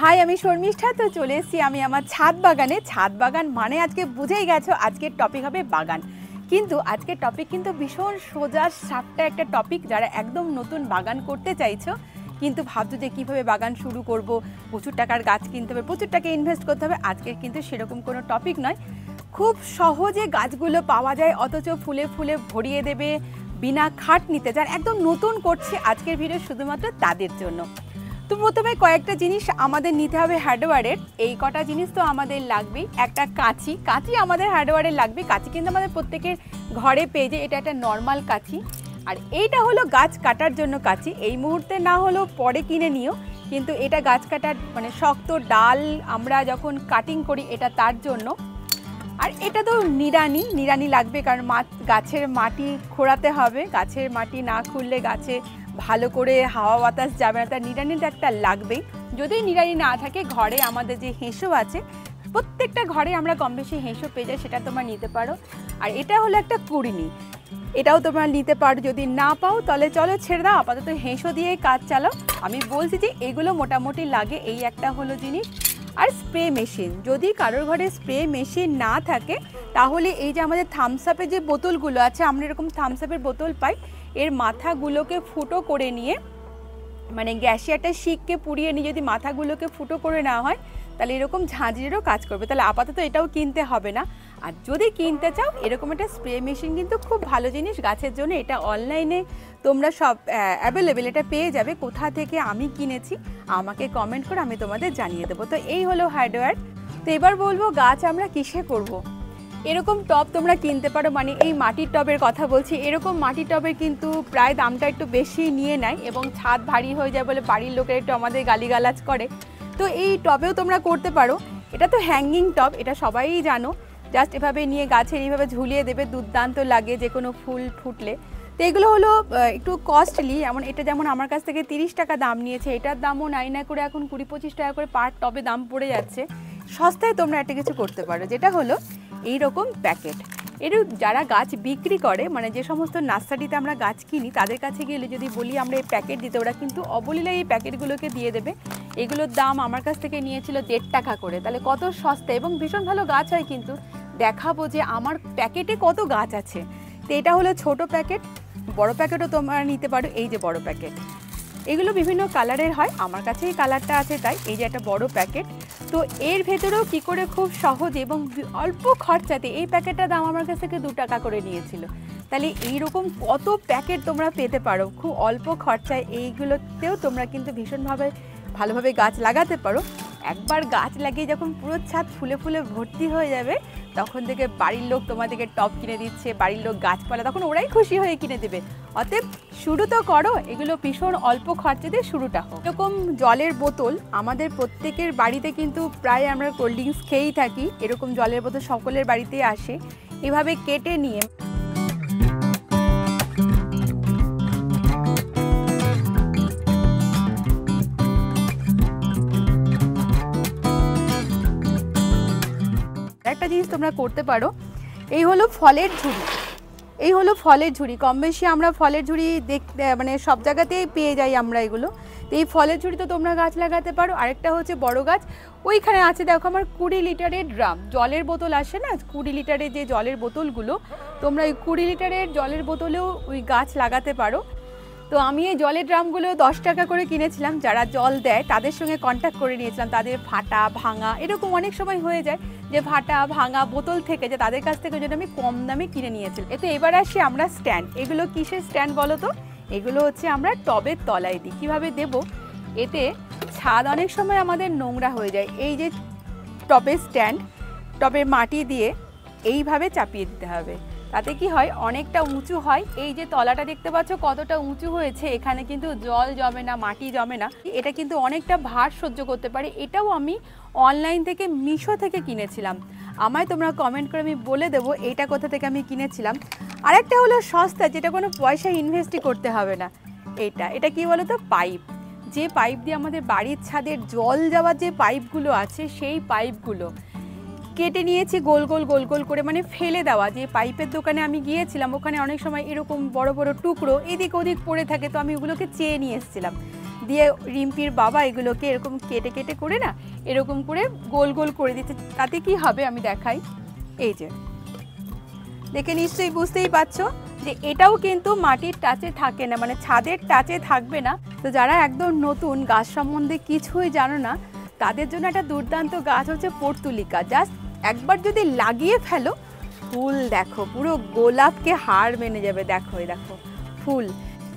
High, আমি শর্মিষ্ঠা। তো চলে এসেছি আমি আমার ছাদ বাগানে। ছাদ বাগান মানে আজকে বুঝেই গেছো আজকের টপিক হবে বাগান। কিন্তু আজকের টপিক কিন্তু ভীষণ সোজা সাপটা একটা টপিক। যারা একদম নতুন বাগান করতে চাইছো কিন্তু ভাবছো যে কীভাবে বাগান শুরু করব, প্রচুর টাকার গাছ কিনতে হবে, প্রচুর টাকা ইনভেস্ট করতে হবে, আজকের কিন্তু সেরকম কোনো টপিক নয়। খুব সহজে গাছগুলো পাওয়া যায়, অথচ ফুলে ফুলে ভরিয়ে দেবে বিনা খাটনিতে। যারা একদম নতুন করছে আজকের ভিডিও শুধুমাত্র তাদের জন্য। তো প্রথমে কয়েকটা জিনিস আমাদের নিতে হবে হার্ডওয়্যারের। এই কটা জিনিস তো আমাদের লাগবেই। একটা কাঁচি, কাঁচি আমাদের হার্ডওয়্যারের লাগবে। কাঁচি কিন্তু আমাদের প্রত্যেকের ঘরে পেয়ে যায়, এটা একটা নর্মাল কাঁচি। আর এইটা হলো গাছ কাটার জন্য কাঁচি। এই মুহূর্তে না হলেও পরে কিনে নিও, কিন্তু এটা গাছ কাটার মানে শক্ত ডাল আমরা যখন কাটিং করি এটা তার জন্য। আর এটা তো নিড়ানি লাগবে, কারণ গাছের মাটি খোঁড়াতে হবে। গাছের মাটি না খুললে গাছে ভালো করে হাওয়া বাতাস যাবে না, তার নিড়ানিটা একটা লাগবেই। যদি নিড়ানি না থাকে, ঘরে আমাদের যে হেঁসো আছে, প্রত্যেকটা ঘরে আমরা কম বেশি হেঁসো পেয়ে যাই, সেটা তোমরা নিতে পারো। আর এটা হলো একটা কুড়িনি, এটাও তোমরা নিতে পারো। যদি না পাও তাহলে চলো ছেড়ে দাও, আপাতত হেঁসো দিয়েই কাজ চালাও। আমি বলছি যে এগুলো মোটামুটি লাগে। এই একটা হলো জিনিস। আর স্প্রে মেশিন, যদি কারোর ঘরে স্প্রে মেশিন না থাকে তাহলে এই যে আমাদের থামস আপের যে বোতলগুলো আছে, আমরা এরকম থামস আপের বোতল পাই, এর মাথাগুলোকে ফুটো করে নিয়ে, মানে গ্যাসে একটা শিককে পুড়িয়ে নিয়ে যদি মাথাগুলোকে ফুটো করে নেওয়া হয় তাহলে এরকম ঝাঁঝরিরও কাজ করবে। তাহলে আপাতত এটাও কিনতে হবে না। আর যদি কিনতে চাও এরকম একটা স্প্রে মেশিন কিন্তু খুব ভালো জিনিস গাছের জন্য। এটা অনলাইনে তোমরা সব অ্যাভেলেবেল, এটা পেয়ে যাবে। কোথা থেকে আমি কিনেছি আমাকে কমেন্ট করে আমি তোমাদের জানিয়ে দেবো। তো এই হলো হার্ডওয়্যার। তো এবার বলবো গাছ আমরা কিসে করব। এরকম টব তোমরা কিনতে পারো, মানে এই মাটির টবের কথা বলছি। এরকম মাটির টবের কিন্তু প্রায় দামটা একটু বেশি নিয়ে নেয় এবং ছাদ ভারী হয়ে যায় বলে বাড়ির লোকের একটু আমাদের গালিগালাজ করে। তো এই টবেও তোমরা করতে পারো। এটা তো হ্যাঙ্গিং টব, এটা সবাই জানো। জাস্ট এভাবে নিয়ে গাছের এইভাবে ঝুলিয়ে দেবে, দুর্দান্ত লাগে যে কোনো ফুল ফুটলে। তো এগুলো হলো একটু কস্টলি। এটা যেমন আমার কাছ থেকে 30 টাকা দাম নিয়েছে, এটার দামও নাই না করে এখন 20-25 টাকা করে পার টবে দাম পড়ে যাচ্ছে। সস্তায় তোমরা একটা কিছু করতে পারো, যেটা হলো এইরকম প্যাকেট। এর যারা গাছ বিক্রি করে, মানে যে সমস্ত নার্সারিতে আমরা গাছ কিনি তাদের কাছে গেলে যদি বলি আমরা এই প্যাকেট দিতে, ওরা কিন্তু অবলীলায় এই প্যাকেটগুলোকে দিয়ে দেবে। এগুলোর দাম আমার কাছ থেকে নিয়েছিল 1.5 টাকা করে। তাহলে কত সস্তা এবং ভীষণ ভালো গাছ হয়। কিন্তু দেখাবো যে আমার প্যাকেটে কত গাছ আছে। তো এটা হলো ছোট প্যাকেট, বড় প্যাকেটও তোমরা নিতে পারো। এই যে বড় প্যাকেট, এগুলো বিভিন্ন কালারের হয়, আমার কাছে এই কালারটা আছে তাই। এই যে একটা বড় প্যাকেট, তো এর ভেতরেও কী করে খুব সহজে এবং অল্প খরচাতে, এই প্যাকেটটার দাম আমার কাছ থেকে 2 টাকা করে নিয়েছিল। তাহলে এইরকম কত প্যাকেট তোমরা পেতে পারো খুব অল্প খরচায়। এইগুলোতেও তোমরা কিন্তু ভীষণভাবে ভালোভাবে গাছ লাগাতে পারো। একবার গাছ লাগিয়ে যখন পুরো ছাদ ফুলে ফুলে ভর্তি হয়ে যাবে, তখন থেকে বাড়ির লোক তোমাদেরকে টব কিনে দিচ্ছে, বাড়ির লোক গাছপালা, তখন ওরাই খুশি হয়ে কিনে দেবে। অতএব শুরু তো করো, এগুলো ভীষণ অল্প খরচাতে শুরুটা হোক। এরকম জলের বোতল আমাদের প্রত্যেকের বাড়িতে কিন্তু প্রায় আমরা কোল্ড ড্রিঙ্কস খেয়েই থাকি। এরকম জলের বোতল সকলের বাড়িতেই আসে। এভাবে কেটে নিয়ে একটা জিনিস তোমরা করতে পারো। এই হলো ফলের ঝুড়ি, এই হলো ফলের ঝুড়ি। কম বেশি আমরা ফলের ঝুড়ি দেখতে মানে সব জায়গাতেই পেয়ে যাই আমরা এগুলো। তো এই ফলের ঝুড়ি তো তোমরা গাছ লাগাতে পারো। আরেকটা হচ্ছে বড় গাছ, ওইখানে আছে দেখো আমার 20 লিটারের ড্রাম, জলের বোতল আসে না 20 লিটারের যে জলের বোতলগুলো, তোমরা ওই 20 লিটারের জলের বোতলেও ওই গাছ লাগাতে পারো। তো আমি এই জলের ড্রামগুলো 10 টাকা করে কিনেছিলাম। যারা জল দেয় তাদের সঙ্গে কন্ট্যাক্ট করে নিয়েছিলাম। তাদের ফাটা ভাঙা এরকম অনেক সময় হয়ে যায় যে ফাটা ভাঙা বোতল থেকে, যে তাদের কাছ থেকে যেটা আমি কম দামে কিনে নিয়েছিলাম। এতে এবার আসি আমরা স্ট্যান্ড। এগুলো কিসের স্ট্যান্ড বলো তো? এগুলো হচ্ছে আমরা টবের তলায় দিই। কীভাবে দেবো? এতে ছাদ অনেক সময় আমাদের নোংরা হয়ে যায়। এই যে টবের স্ট্যান্ড, টবের মাটি দিয়ে এইভাবে চাপিয়ে দিতে হবে। তাতে কি হয়, অনেকটা উঁচু হয়। এই যে তলাটা দেখতে পাচ্ছ কতটা উঁচু হয়েছে, এখানে কিন্তু জল জমে না, মাটি জমে না। এটা কিন্তু অনেকটা ভার সহ্য করতে পারে। এটাও আমি অনলাইন থেকে মিশো থেকে কিনেছিলাম। আমায় তোমরা কমেন্ট করে আমি বলে দেবো এইটা কোথা থেকে আমি কিনেছিলাম। আরেকটা হলো সস্তা, যেটা কোনো পয়সা ইনভেস্টই করতে হবে না। এটা কি বলো তো? পাইপ। যে পাইপ দিয়ে আমাদের বাড়ির ছাদের জল যাওয়ার যে পাইপগুলো আছে, সেই পাইপগুলো কেটে নিয়েছি গোল গোল গোল গোল করে, মানে ফেলে দেওয়া। যে পাইপের দোকানে আমি গিয়েছিলাম, ওখানে অনেক সময় এরকম বড় বড় টুকরো এদিক ওদিক পড়ে থাকে, তো আমি ওগুলোকে চেয়ে নিয়ে এসেছিলাম। দিয়ে রিম্পির বাবা এগুলোকে এরকম কেটে কেটে করে না এরকম করে গোল গোল করে দিচ্ছে। তাতে কি হবে আমি দেখাই। এই যে দেখে নিশ্চয়ই বুঝতেই পারছো যে এটাও কিন্তু মাটির টাচে থাকে না, মানে ছাদের টাচে থাকবে না। তো যারা একদম নতুন, গাছ সম্বন্ধে কিছুই জানো না, তাদের জন্য একটা দুর্দান্ত গাছ হচ্ছে পর্তুলিকা। জাস্ট একবার যদি লাগিয়ে ফেলো, ফুল দেখো পুরো গোলাপকে হার মেনে যাবে। দেখো এই দেখো ফুল,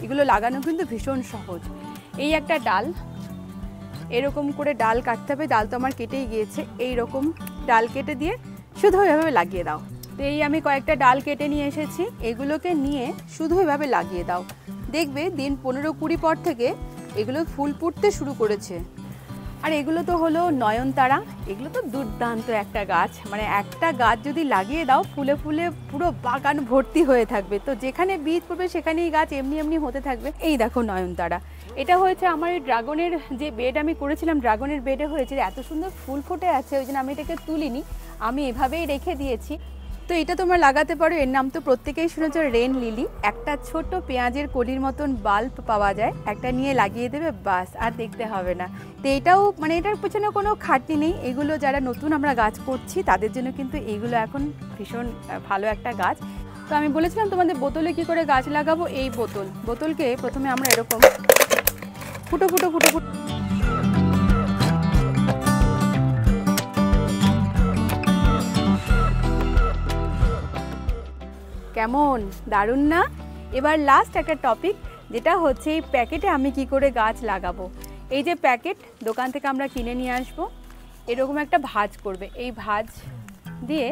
এগুলো লাগানো কিন্তু ভীষণ সহজ। এই একটা ডাল, এরকম করে ডাল কাটতে হবে। ডাল তো আমার কেটেই গিয়েছে। এই রকম ডাল কেটে দিয়ে শুধু এভাবে লাগিয়ে দাও। তো এই আমি কয়েকটা ডাল কেটে নিয়ে এসেছি, এগুলোকে নিয়ে শুধু এভাবে লাগিয়ে দাও। দেখবে দিন 15-20 পর থেকে এগুলো ফুল ফুটতে শুরু করেছে। আর এগুলো তো হলো নয়নতারা, এগুলো তো দুর্দান্ত একটা গাছ, মানে একটা গাছ যদি লাগিয়ে দাও ফুলে ফুলে পুরো বাগান ভর্তি হয়ে থাকবে। তো যেখানে বীজ পড়বে সেখানেই গাছ এমনি এমনি হতে থাকবে। এই দেখো নয়নতারা, এটা হয়েছে আমার এই ড্রাগনের যে বেড আমি করেছিলাম, ড্রাগনের বেডে হয়েছে, এত সুন্দর ফুল ফুটে আছে, ওই জন্য আমি এটাকে তুলিনি, আমি এভাবেই রেখে দিয়েছি। তো এটা তোমরা লাগাতে পারো। এর নাম তো প্রত্যেকেই শুনেছ, রেন লিলি। একটা ছোট পেঁয়াজের কলির মতন বাল্ব পাওয়া যায়, একটা নিয়ে লাগিয়ে দেবে, বাস আর দেখতে হবে না। তো এটাও মানে এটার পেছনে কোনো খাটনি নেই। এগুলো যারা নতুন আমরা গাছ করছি তাদের জন্য কিন্তু এইগুলো এখন ভীষণ ভালো একটা গাছ। তো আমি বলেছিলাম তোমাদের বোতলে কি করে গাছ লাগাবো। এই বোতলকে প্রথমে আমরা এরকম ফুটো ফুটো ফুটো ফুটো কেমন দারুণ না? এবার লাস্ট একটা টপিক, যেটা হচ্ছে এই প্যাকেটে আমি কি করে গাছ লাগাবো। এই যে প্যাকেট দোকান থেকে আমরা কিনে নিয়ে আসবো, এরকম একটা ভাঁজ করবে। এই ভাঁজ দিয়ে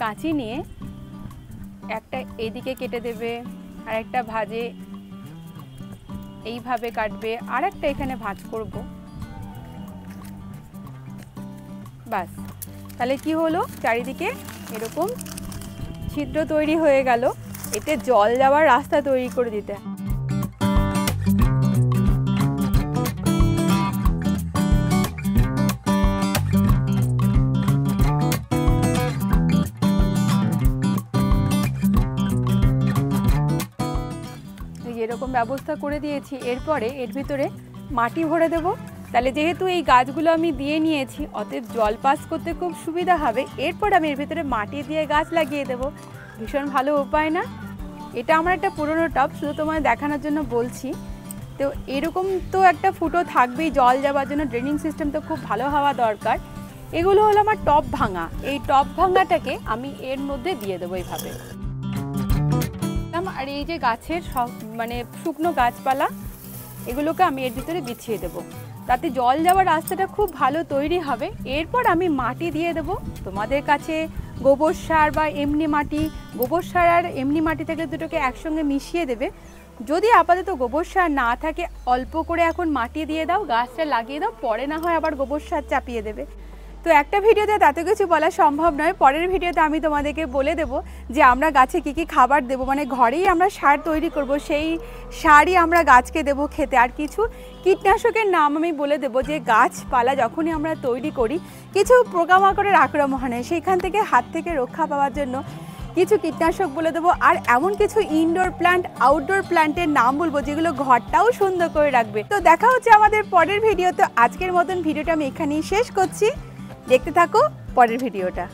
কাঁচি নিয়ে একটা এদিকে কেটে দেবে, আর একটা ভাঁজে এইভাবে কাটবে, আর একটা এখানে ভাঁজ করব, বাস। তাহলে কি হলো, চারিদিকে এরকম ছিদ্র তৈরি হয়ে গেল। এতে জল যাওয়ার রাস্তা তৈরি করে দিতে। এরকম ব্যবস্থা করে দিয়েছি। এরপরে এর ভিতরে মাটি ভরে দেব। তাহলে যেহেতু এই গাছগুলো আমি দিয়ে নিয়েছি, অতএব জল পাস করতে খুব সুবিধা হবে। এরপর আমি এর ভিতরে মাটি দিয়ে গাছ লাগিয়ে দেব। ভীষণ ভালো উপায় না? এটা আমার একটা পুরনো টব, শুধু তোমায় দেখানোর জন্য বলছি। তো এরকম তো একটা ফুটো থাকবেই জল যাওয়ার জন্য, ড্রেনিং সিস্টেম তো খুব ভালো হওয়া দরকার। এগুলো হলো আমার টব ভাঙা। এই টব ভাঙাটাকে আমি এর মধ্যে দিয়ে দেবো এইভাবে। আর এই যে গাছের সব মানে শুকনো গাছপালা, এগুলোকে আমি এর ভিতরে বিছিয়ে দেব, তাতে জল যাওয়ার রাস্তাটা খুব ভালো তৈরি হবে। এরপর আমি মাটি দিয়ে দেব। তোমাদের কাছে গোবর সার বা এমনি মাটি, গোবর সার আর এমনি মাটি থেকে দুটোকে একসঙ্গে মিশিয়ে দেবে। যদি আপাতত গোবর সার না থাকে, অল্প করে এখন মাটি দিয়ে দাও, গাছটা লাগিয়ে দাও, পরে না হয় আবার গোবর সার চাপিয়ে দেবে। তো একটা ভিডিওতে এত কিছু বলা সম্ভব নয়। পরের ভিডিওতে আমি তোমাদেরকে বলে দেব যে আমরা গাছে কি কি খাবার দেব, মানে ঘরেই আমরা সার তৈরি করব, সেই সারই আমরা গাছকে দেব খেতে। আর কিছু কীটনাশকের নাম আমি বলে দেব, যে গাছপালা যখনই আমরা তৈরি করি কিছু পোকামাকড়ের আক্রমণ হয়, সেইখান থেকে হাত থেকে রক্ষা পাওয়ার জন্য কিছু কীটনাশক বলে দেবো। আর এমন কিছু ইনডোর প্ল্যান্ট, আউটডোর প্ল্যান্টের নাম বলবো যেগুলো ঘরটাও সুন্দর করে রাখবে। তো দেখা হচ্ছে আমাদের পরের ভিডিও। তো আজকের মতন ভিডিওটা আমি এখানেই শেষ করছি। দেখতে থাকো পরের ভিডিওটা।